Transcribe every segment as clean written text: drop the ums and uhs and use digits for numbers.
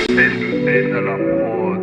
N à la prod.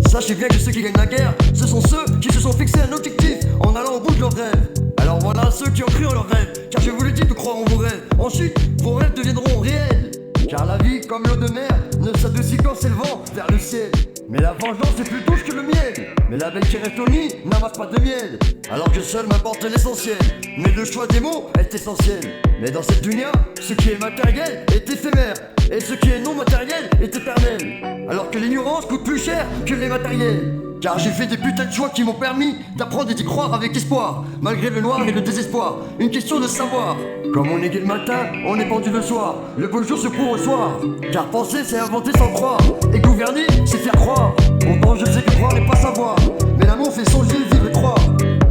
Sachez bien que ceux qui gagnent la guerre, ce sont ceux qui se sont fixés un objectif en allant au bout de leurs rêves. Alors voilà ceux qui ont cru en leurs rêves, car je vous le dis de croire en vos rêves. Ensuite, vos rêves deviendront réels. Car la vie, comme l'eau de mer, ne s'adoucit qu'en s'élevant vers le ciel. Mais la vengeance est plus douce que le miel. Mais l'abeille qui reste au nid n'amasse pas de miel. Alors que seul m'apporte l'essentiel. Mais le choix des mots est essentiel. Mais dans cette dunya, ce qui est matériel est éphémère. Et ce qui est non matériel est éternel. Alors que l'ignorance coûte plus cher que les matériels. Car j'ai fait des putains de choix qui m'ont permis d'apprendre et d'y croire avec espoir. Malgré le noir et le désespoir, une question de savoir. Comme on est gai le matin, on est pendu le soir. Le beau jour se court au soir. Car penser c'est inventer sans croire. Et gouverner c'est faire croire. Pourtant je sais que croire n'est pas savoir. Mais l'amour fait songer, vivre et croire.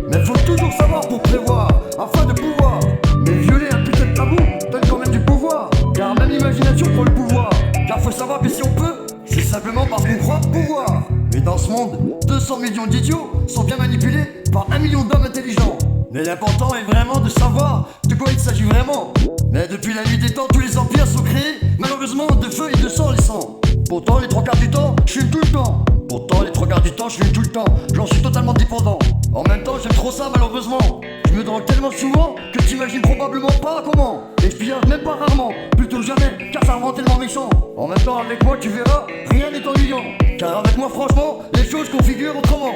Mais faut toujours savoir pour prévoir, afin de pouvoir. Mais violer un putain de tabou donne quand même du pouvoir. Car même l'imagination prend le pouvoir. Car faut savoir que si on peut, c'est simplement parce qu'on croit pouvoir. Mais dans ce monde, 200 millions d'idiots sont bien manipulés par 1 million d'hommes intelligents. Mais l'important est vraiment de savoir de quoi il s'agit vraiment. Mais depuis la nuit des temps, tous les empires sont créés, malheureusement de feu et de sang les sangs. Pourtant les 3/4 du temps, je fume tout le temps. Pourtant les 3/4 du temps, je fume tout le temps. J'en suis totalement dépendant. En même temps, j'aime trop ça malheureusement. Je me drogue tellement souvent que t'imagines probablement pas comment. Et je pillage même pas rarement, plutôt jamais, car ça rend tellement méchant. En même temps avec moi tu verras, rien n'est ennuyant. Car avec moi franchement, les choses configurent autrement.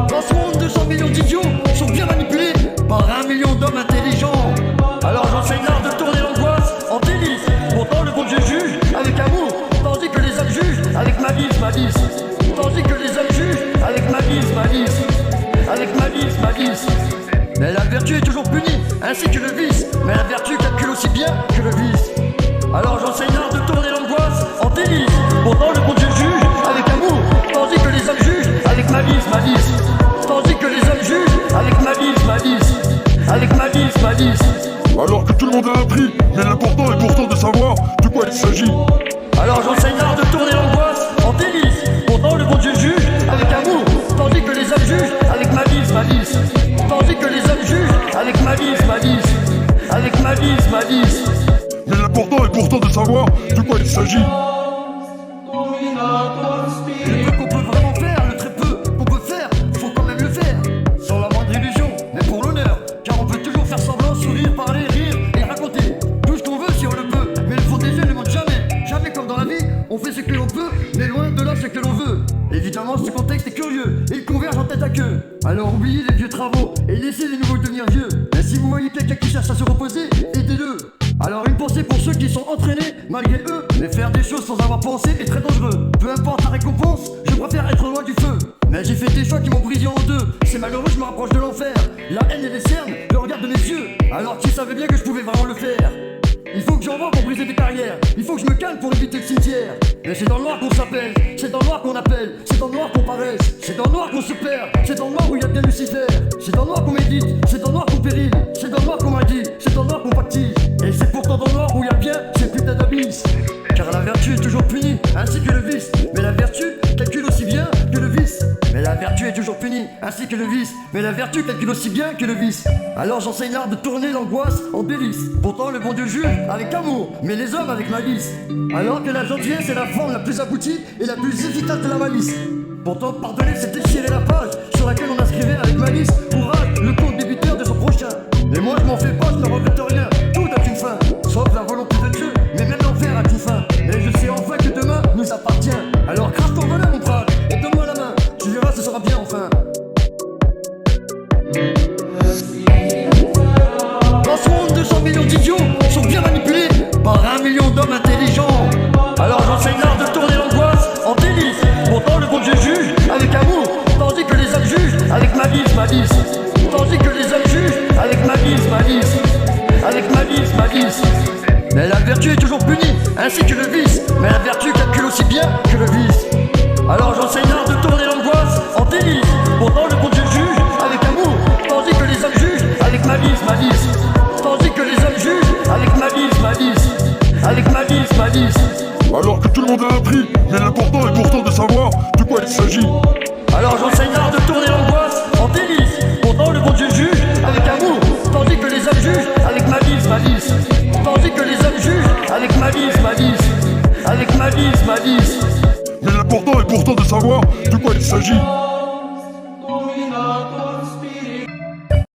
Dans ce monde, 200 millions d'idiots sont bien manipulés par 1 million d'hommes intelligents. Alors j'enseigne l'art de tourner l'angoisse en délice. Pourtant le bon Dieu juge avec amour, tandis que les hommes jugent avec malice, malice. Tandis que les hommes jugent avec malice, malice. Avec malice, malice. Mais la vertu est toujours punie, ainsi que le vice. Mais la vertu calcule aussi bien que le vice. Alors j'enseigne l'art de tourner l'angoisse en délice. Pourtant le bon Dieu juge avec amour, tandis que les hommes jugent avec malice, malice. Tandis que les hommes jugent avec malice, malice. Avec malice, malice. Alors que tout le monde a appris, mais l'important est pourtant de savoir de quoi il s'agit. Alors j'enseigne l'art de tourner l'angoisse en délice. Pourtant le bon Dieu juge avec amour, tandis que les hommes jugent avec malice, malice. Tandis que les hommes jugent avec malice, malice. Avec malice, malice. Mais l'important est pourtant de savoir de quoi il s'agit. Le peu qu'on peut vraiment faire, le très peu qu'on peut faire, faut quand même le faire. Sans la moindre illusion, mais pour l'honneur. Car on peut toujours faire semblant, sourire, parler, rire et raconter tout ce qu'on veut si on le peut. Mais le fond des yeux ne montre jamais, jamais comme dans la vie. On fait ce que l'on peut, mais loin de là ce que l'on veut. Évidemment ce contexte est curieux, il converge en tête à queue. Alors oubliez les vieux travaux et laissez les nouveaux devenir vieux. Mais si vous voyez quelqu'un qui cherche à se reposer, aidez-le. Alors une pensée pour ceux qui sont entraînés malgré eux. Mais faire des choses sans avoir pensé est très dangereux. Peu importe la récompense, je préfère être loin du feu. Mais j'ai fait des choix qui m'ont brisé en deux. C'est malheureux, je me rapproche de l'enfer. La haine et les cernes, le regard de mes yeux. Alors qu'ils savaient bien que je pouvais vraiment le faire. Il faut que j'envoie pour briser des carrières. Il faut que je me calme pour éviter le cimetière. Mais c'est dans le noir qu'on s'appelle, c'est dans le noir qu'on appelle, c'est dans le noir qu'on paraisse, c'est dans le noir qu'on se perd, c'est dans le noir où il y a bien Lucifer. C'est dans le noir qu'on médite, c'est dans le noir qu'on pérille, c'est dans le noir qu'on m'a dit, c'est dans le noir qu'on pactise. Et c'est pourtant dans le noir où il y a bien ces putains d'abysses. Car la vertu est toujours punie, ainsi que le vice. Mais la vertu calcule aussi bien que le vice. Mais la vertu est toujours punie, ainsi que le vice. Mais la vertu calcule aussi bien que le vice. Alors j'enseigne l'art de tourner l'angoisse en délice. Pourtant le bon Dieu juge avec amour, mais les hommes avec malice. Alors que la gentillesse est la forme la plus aboutie et la plus efficace de la malice. Pourtant pardonner c'est déchirer la page sur laquelle on inscrivait avec malice courage le compte débiteur de son prochain. Et moi je m'en fais pas, je ne regrette rien. Tout a une fin, sauf la volonté de Dieu. Mais même l'enfer a une fin. Et je sais enfin que demain nous appartient. Alors crache ton venin mon frère et donne-moi la main. Tu verras ce sera bien enfin. Dans ce monde 200 millions d'idiots sont bien manipulés par 1 million d'hommes intelligents. Alors j'enseigne l'art de tourner l'angoisse en délice. Pourtant le bon Dieu juge avec amour, tandis que les hommes jugent avec malice, malice. Tandis que les hommes jugent avec malice, malice. Avec malice, malice. Mais la vertu est toujours punie, ainsi que le vice. Mais la vertu calcule aussi bien que le vice. Alors j'enseigne l'art de tourner l'angoisse en délice. Pourtant le bon Dieu juge avec amour, tandis que les hommes jugent avec malice, malice. Tandis que les hommes jugent avec malice, malice. Avec malice, malice. Alors que tout le monde a appris, mais l'important est pourtant de savoir de quoi il s'agit. Alors j'enseigne l'art de tourner l'angoisse en délice. Pourtant le bon Dieu juge avec amour, tandis que les hommes jugent avec malice, malice. Tandis que les hommes jugent avec malice, malice. Avec malice, malice. Mais l'important est pourtant de savoir de quoi il s'agit.